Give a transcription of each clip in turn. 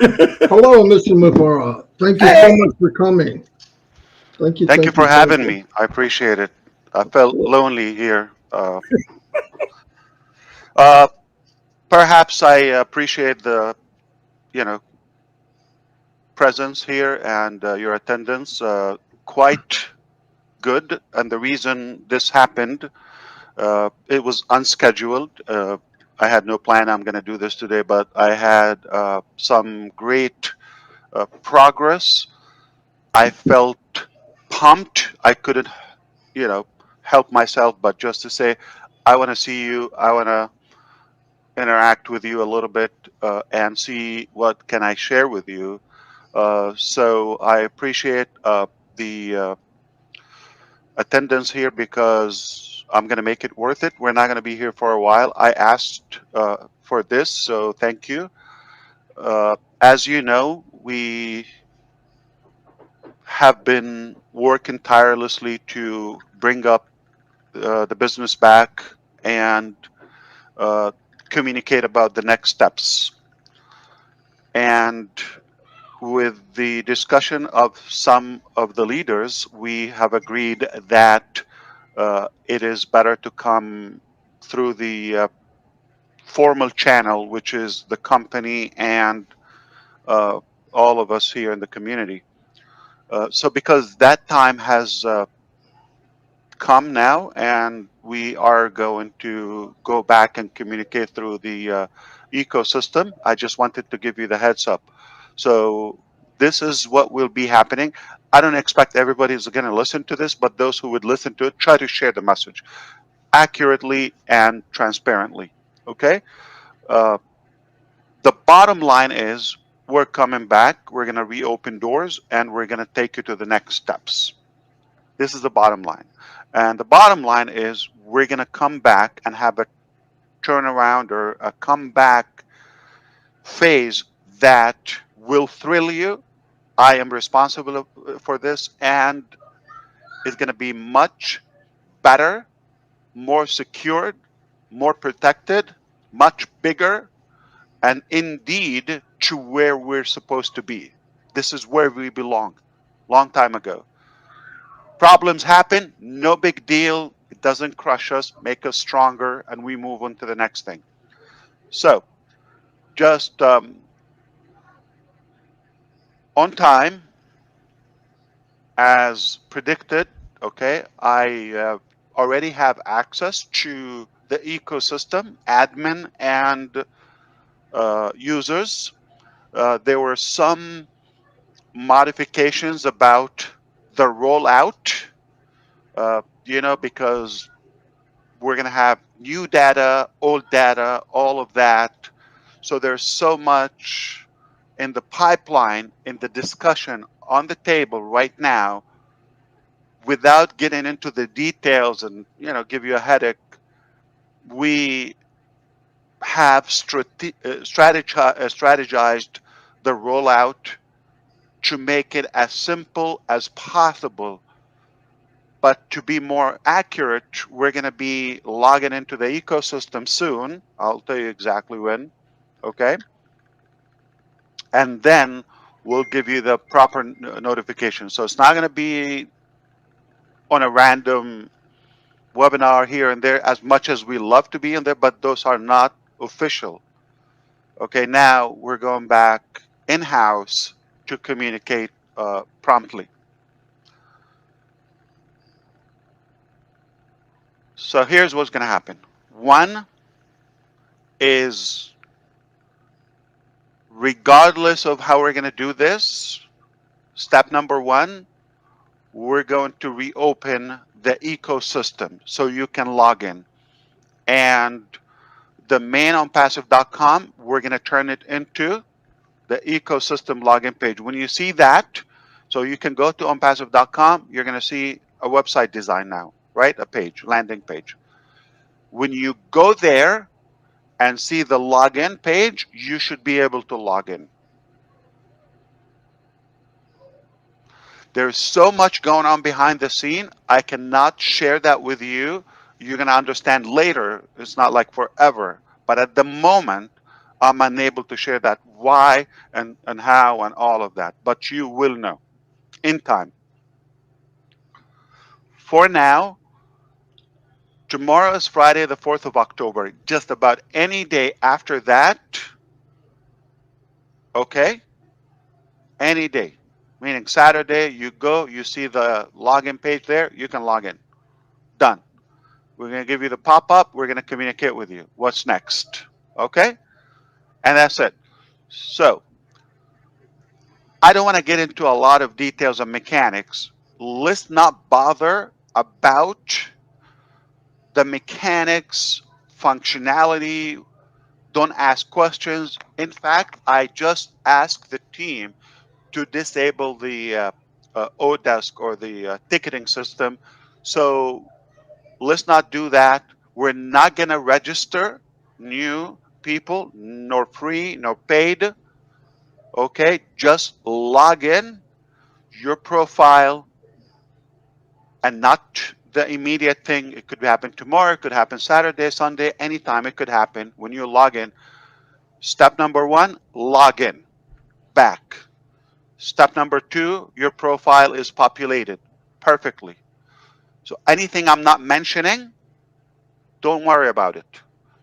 Hello, Mr. Mufareh. Thank you so Hey, much for coming. Thank you, Thank you thank for you, thank having you. me. I appreciate it. I felt lonely here. Uh, Perhaps I appreciate the you know presence here and your attendance. Quite good. And the reason this happened, it was unscheduled. I had no plan. I'm going to do this today, but I had some great progress. I felt pumped. I couldn't, you know, help myself, but just to say, I want to see you. I want to interact with you a little bit and see what can I share with you. So I appreciate the attendance here because I'm going to make it worth it. We're not going to be here for a while. I asked for this, so thank you. As you know, we have been working tirelessly to bring up the business back and uh, communicate about the next steps. And with the discussion of some of the leaders, we have agreed that it is better to come through the formal channel, which is the company and uh, all of us here in the community. So because that time has come now, and we are going to go back and communicate through the ecosystem. I just wanted to give you the heads up. So this is what will be happening. I don't expect everybody is going to listen to this, but those who would listen to it, try to share the message accurately and transparently. Okay. Uh, the bottom line is we're coming back. We're going to reopen doors, and we're going to take you to the next steps. This is the bottom line. And the bottom line is we're going to come back and have a turnaround or a comeback phase that will thrill you. I am responsible for this, and it's going to be much better, more secured, more protected, much bigger, and indeed to where we're supposed to be. This is where we belong long time ago. Problems happen, no big deal. It doesn't crush us, make us stronger, and we move on to the next thing. So, just on time, as predicted, okay, I already have access to the ecosystem, admin, and users. There were some modifications about the rollout, because we're going to have new data, old data, all of that. So there's so much in the pipeline, in the discussion on the table right now, without getting into the details and give you a headache. We have strategized the rollout to make it as simple as possible. But to be more accurate, we're going to be logging into the ecosystem soon. I'll tell you exactly when. Okay. And then we'll give you the proper notification. So it's not going to be on a random webinar here and there as much as we love to be in there, but those are not official. Okay. Now we're going back in house to communicate promptly. So here's what's going to happen. One is, regardless of how we're going to do this, step number one, we're going to reopen the ecosystem so you can log in. And the main ONPASSIVE.com, we're going to turn it into the ecosystem login page. When you see that, so you can go to ONPASSIVE.com, you're going to see a website design now, right? A page, landing page. When you go there and see the login page, you should be able to log in. There's so much going on behind the scene. I cannot share that with you. You're going to understand later. It's not like forever. But at the moment, I'm unable to share that why and how and all of that, but you will know in time. For now, tomorrow is Friday, the 4th of October. Just about any day after that, okay? Any day. Meaning Saturday, you go, you see the login page there, you can log in. Done. We're going to give you the pop-up. We're going to communicate with you. What's next? Okay? And that's it. So, I don't want to get into a lot of details of mechanics. Let's not bother about the mechanics, functionality. Don't ask questions. In fact, I just asked the team to disable the Odesk or the ticketing system. So let's not do that. We're not going to register new people, nor free, nor paid. Okay, just log in your profile and not the immediate thing. It could happen tomorrow, it could happen Saturday, Sunday, anytime it could happen when you log in. Step number 1, log in back. Step number 2, your profile is populated perfectly. So anything I'm not mentioning, don't worry about it.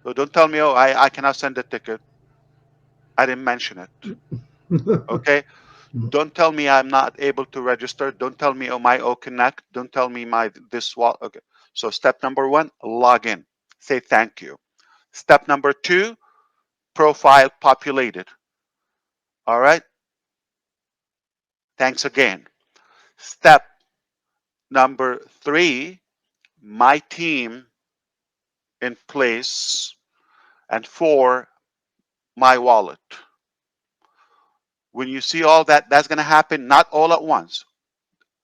So don't tell me, oh, I cannot send a ticket. I didn't mention it. Okay? Don't tell me I'm not able to register. Don't tell me, oh, my OConnect. Don't tell me my this wallet. Okay. So step number 1, log in. Say thank you. Step number 2, profile populated. All right? Thanks again. Step number 3, my team in place. And 4, my wallet. When you see all that, that's going to happen not all at once.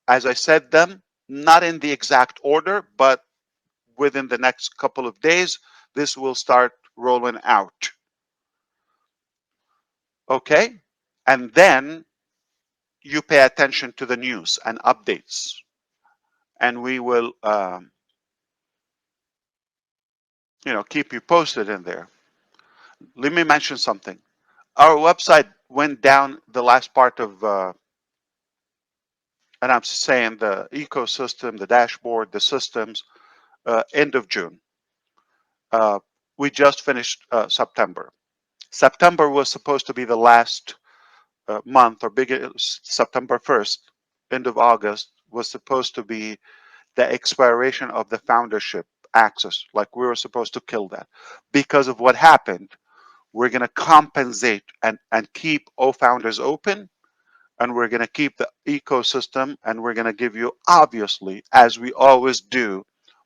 As I said them, not in the exact order, but within the next couple of days, this will start rolling out. Okay? And then you pay attention to the news and updates. And we will, keep you posted in there. Let me mention something. Our website went down the last part of, and I'm saying the ecosystem, the dashboard, the systems, end of June. We just finished September. September was supposed to be the last month, or September 1st, end of August, was supposed to be the expiration of the foundership access. Like we were supposed to kill that. Because of what happened, we're going to compensate and keep all founders open, and we're going to keep the ecosystem, and we're going to give you, obviously, as we always do,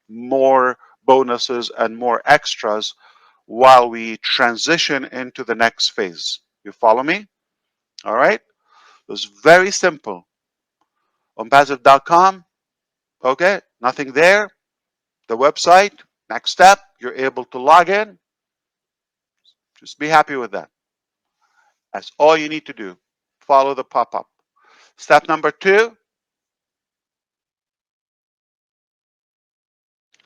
more bonuses and more extras while we transition into the next phase. You follow me? All right? It's very simple. ONPASSIVE.com, okay? Nothing there. The website, next step, you're able to log in. Just be happy with that. That's all you need to do. Follow the pop-up. Step number 2,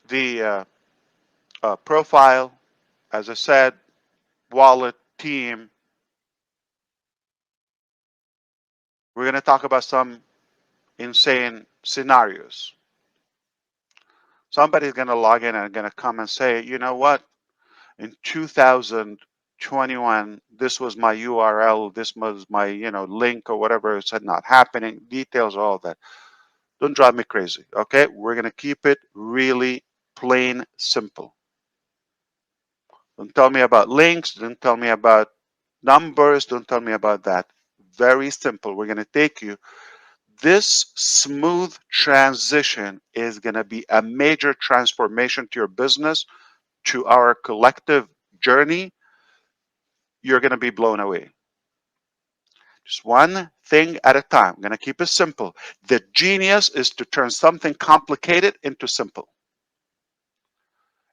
the profile, as I said, wallet, team. We're going to talk about some insane scenarios. Somebody's going to log in and going to come and say, you know what? In 2021, this was my URL, this was my link or whatever. It said not happening. Details, all that. Don't drive me crazy. Okay, we're going to keep it really plain simple. Don't tell me about links. Don't tell me about numbers. Don't tell me about that. Very simple. We're going to take you. This smooth transition is going to be a major transformation to your business, to our collective journey. You're going to be blown away. Just one thing at a time. I'm going to keep it simple. The genius is to turn something complicated into simple.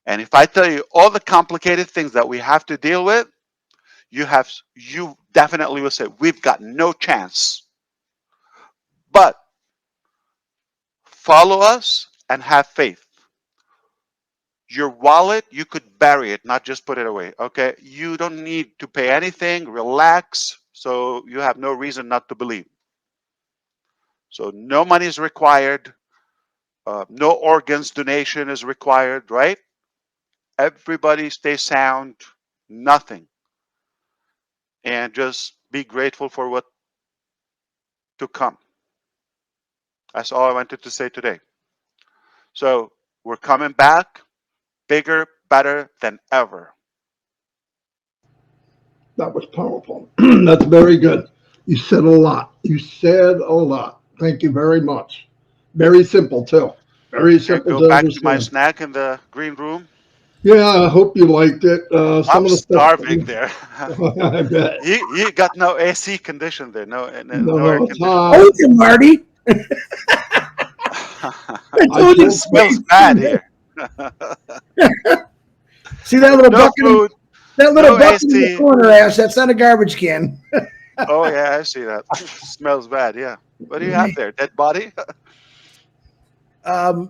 And if I tell you all the complicated things that we have to deal with, you definitely will say, we've got no chance. But follow us and have faith. Your wallet, you could bury it, not just put it away. Okay, you don't need to pay anything. Relax. So you have no reason not to believe. So no money is required. No organs donation is required, right? Everybody stay sound. Nothing, and just be grateful for what to come. That's all I wanted to say today. So we're coming back bigger, better than ever. That was powerful. That's very good. You said a lot. You said a lot. Thank you very much. Very simple, too. Very Can I simple go to back to my understand. snack in the green room? Yeah, I hope you liked it. Some I'm of the stuff, starving there. I bet. You got no AC condition there, No, no air no, it's condition. hot. Told you, Marty. I I told you, It told smells Spain. bad here. See that little No bucket? food, That little no bucket in the AC. corner, Ash. That's not a garbage can. Oh yeah, I see that. Smells bad. Yeah. What do you have there? Dead body?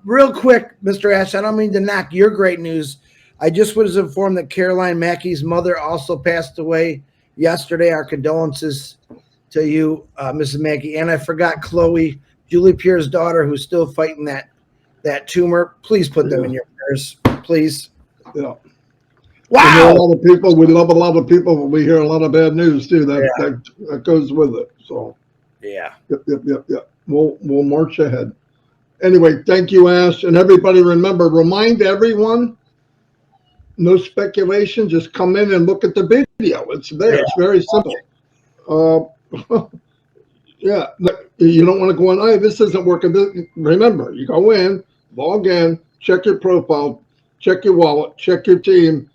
Real quick, Mr. Ash, I don't mean to knock your great news. I just was informed that Caroline Mackey's mother also passed away yesterday. Our condolences to you, Mrs. Mackey. And I forgot Chloe, Julie Pierre's daughter, who's still fighting that tumor. Please put them in your prayers, please. Yeah. We know a Wow. lot of people. We love a lot of people, but we hear a lot of bad news too. That goes with it. So, Yeah. yep. We'll march ahead. Anyway, thank you, Ash, and everybody. Remember, remind everyone. No speculation. Just come in and look at the video. It's there. Yeah. It's very simple. Yeah, but you don't want to go in. Hey, this isn't working. Remember, you go in, log in, check your profile, check your wallet, check your team,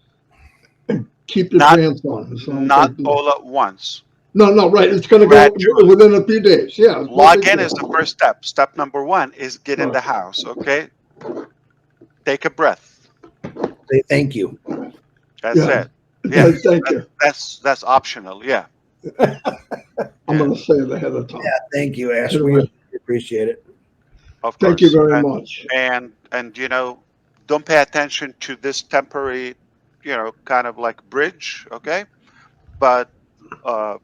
and keep your Not pants on. It's not a not big deal. all at once. No, right. It's going to go Gradually. within a few days. Yeah, it's no Log big in deal. is the first step. Step number one is get in Right. the house. Okay. Take a breath. Say thank you. That's Yeah, it. Yeah. thank you. That's optional. Yeah. I'm Yeah. going to say it ahead of time. Yeah, thank you, Ash. Good We way. appreciate it. Of Thank you course. very much. And don't pay attention to this temporary, kind of like bridge. Okay. But uh,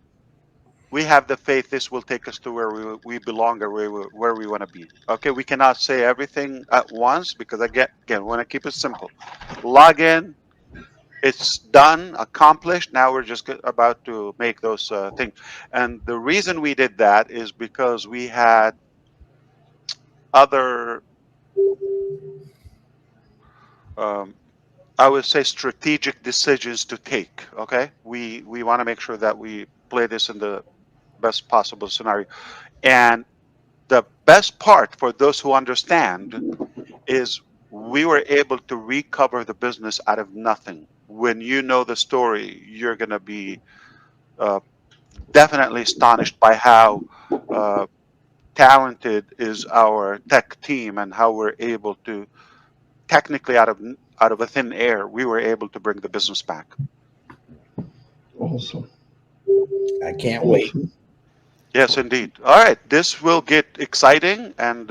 we have the faith this will take us to where we belong or where we want to be. Okay, we cannot say everything at once because again, we want to keep it simple. Log in, it's done, accomplished. Now we're just about to make those things. And the reason we did that is because we had other, um, I would say, strategic decisions to take. Okay, we want to make sure that we play this in the best possible scenario. And the best part for those who understand is we were able to recover the business out of nothing. When you know the story, you're going to be uh, definitely astonished by how uh, talented is our tech team and how we're able to technically out of a thin air, we were able to bring the business back. Awesome. I can't wait. Yes, indeed. All right, this will get exciting, and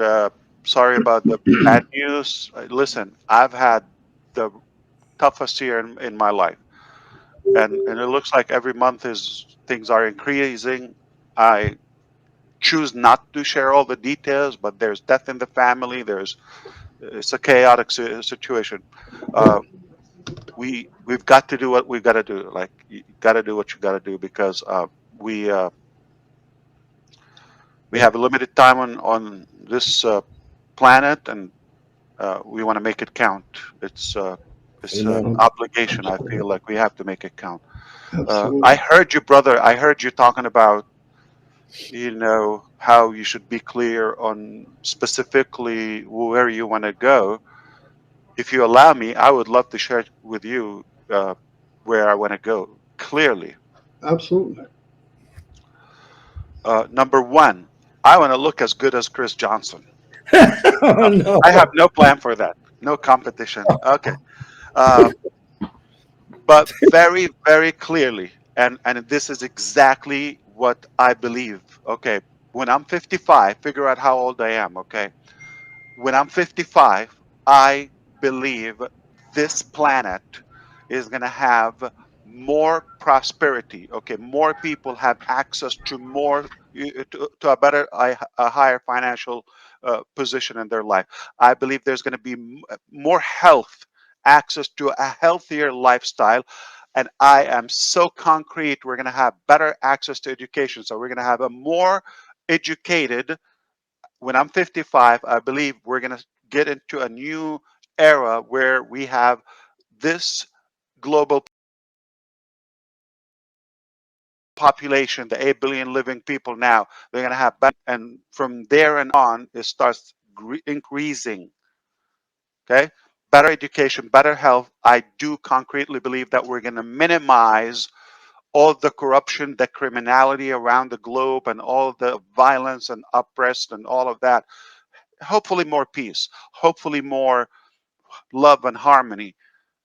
sorry about the bad news. Listen, I've had the toughest year in my life, and it looks like every month is things are increasing. I choose not to share all the details, but there's death in the family. It's a chaotic situation. Uh, we've got to do what we've got to do. Like you got to do what you got to do because we. We have a limited time on this planet, and we want to make it count. It's an Amen. obligation. I feel like we have to make it count. Absolutely. I heard you, brother. I heard you talking about how you should be clear on specifically where you want to go. If you allow me, I would love to share with you where I want to go clearly. Absolutely. Number one, I want to look as good as Chris Johnson. Oh no. I have no plan for that. No competition. Okay. Uh, but very, very clearly, and this is exactly what I believe. Okay. When I'm 55, figure out how old I am. Okay. When I'm 55, I believe this planet is going to have more prosperity. Okay, more people have access to more to a better, a higher financial position in their life. I believe there's going to be more health, access to a healthier lifestyle. And I am so concrete, we're going to have better access to education. So we're going to have a more educated, when I'm 55, I believe we're going to get into a new era where we have this global population, the 8 billion living people now, they're going to have, and from there and on, it starts increasing. Okay? Better education, better health. I do concretely believe that we're going to minimize all the corruption, the criminality around the globe, and all the violence and oppressed and all of that. Hopefully more peace, hopefully more love and harmony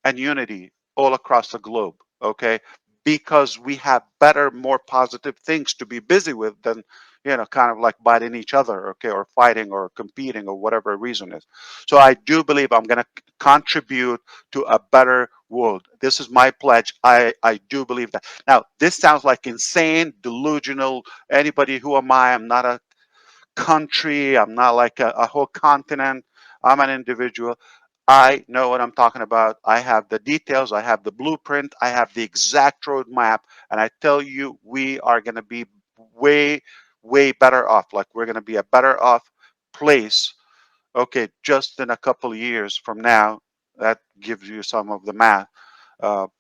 and unity all across the globe, okay? Because we have better, more positive things to be busy with than, you know, kind of like biting each other, okay, or fighting or competing or whatever reason is. So I do believe I'm going to contribute to a better world. This is my pledge. I do believe that. Now, this sounds like insane, delusional. Anybody, who am I? I'm not a country. I'm not like a whole continent. I'm an individual. I know what I'm talking about. I have the details. I have the blueprint. I have the exact roadmap. And I tell you, we are going to be way, way better off. Like, we're going to be a better off place. Okay, just in a couple of years from now. That gives you some of the math.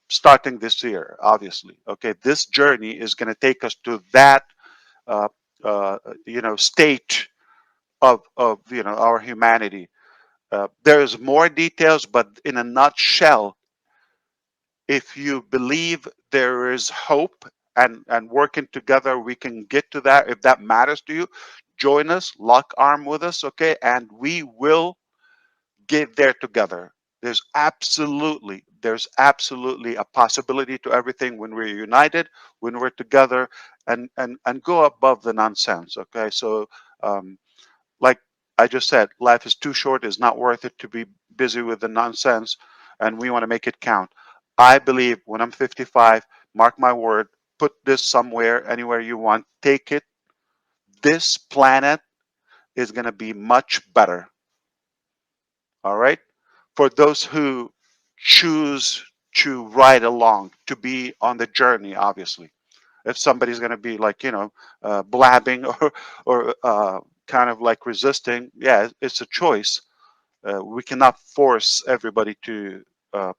Starting this year, obviously. Okay, this journey is going to take us to that uh, state of our humanity. There's more details, but in a nutshell, if you believe there is hope and working together, we can get to that. If that matters to you, join us, lock arm with us, okay? And we will get there together. There's absolutely a possibility to everything when we're united, when we're together, and go above the nonsense, okay? So like I just said, life is too short. It's not worth it to be busy with the nonsense, and we want to make it count. I believe when I'm 55, mark my word, put this somewhere, anywhere you want, take it. This planet is going to be much better. All right? For those who choose to ride along, to be on the journey, obviously. If somebody's going to be like, blabbing or kind of like resisting, yeah, it's a choice. We cannot force everybody to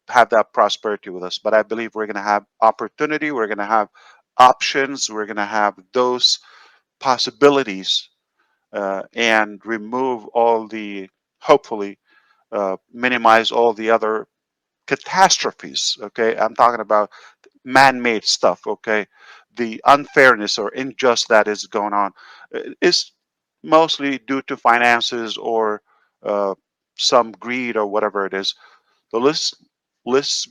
have that prosperity with us. But I believe we're going to have opportunity. We're going to have options. We're going to have those possibilities and remove all the, hopefully, minimize all the other catastrophes. Okay, I'm talking about man-made stuff. Okay, the unfairness or injustice that is going on is mostly due to finances or some greed or whatever it is. So let's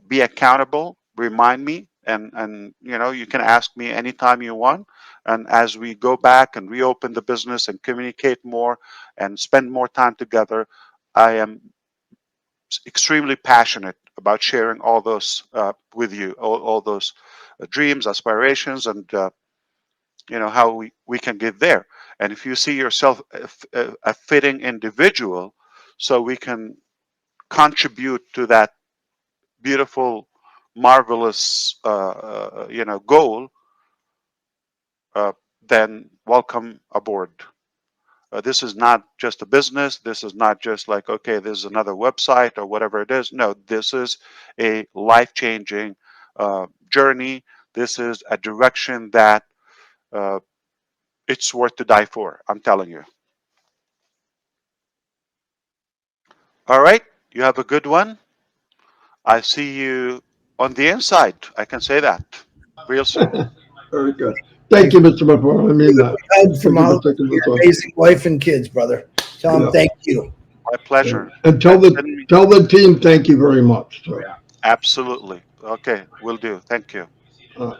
be accountable. Remind me, and you can ask me anytime you want. And as we go back and reopen the business and communicate more and spend more time together, I am extremely passionate about sharing all those with you, all those dreams, aspirations, and how we can get there. And if you see yourself a fitting individual, so we can contribute to that beautiful, marvelous, goal, then welcome aboard. This is not just a business. This is not just like, okay, this is another website or whatever it is. No, this is a life-changing journey. This is a direction that it's worth to die for. I'm telling you. All right. You have a good one. I see you on the inside. I can say that real soon. Very good. Thank you, Mr. Mufareh. I mean that. From Thank you all for taking the your time. amazing wife and kids, brother. Tell them Yeah. thank you. My pleasure. And tell the team thank you very much. So, Absolutely. Okay, will do. Thank you. uh,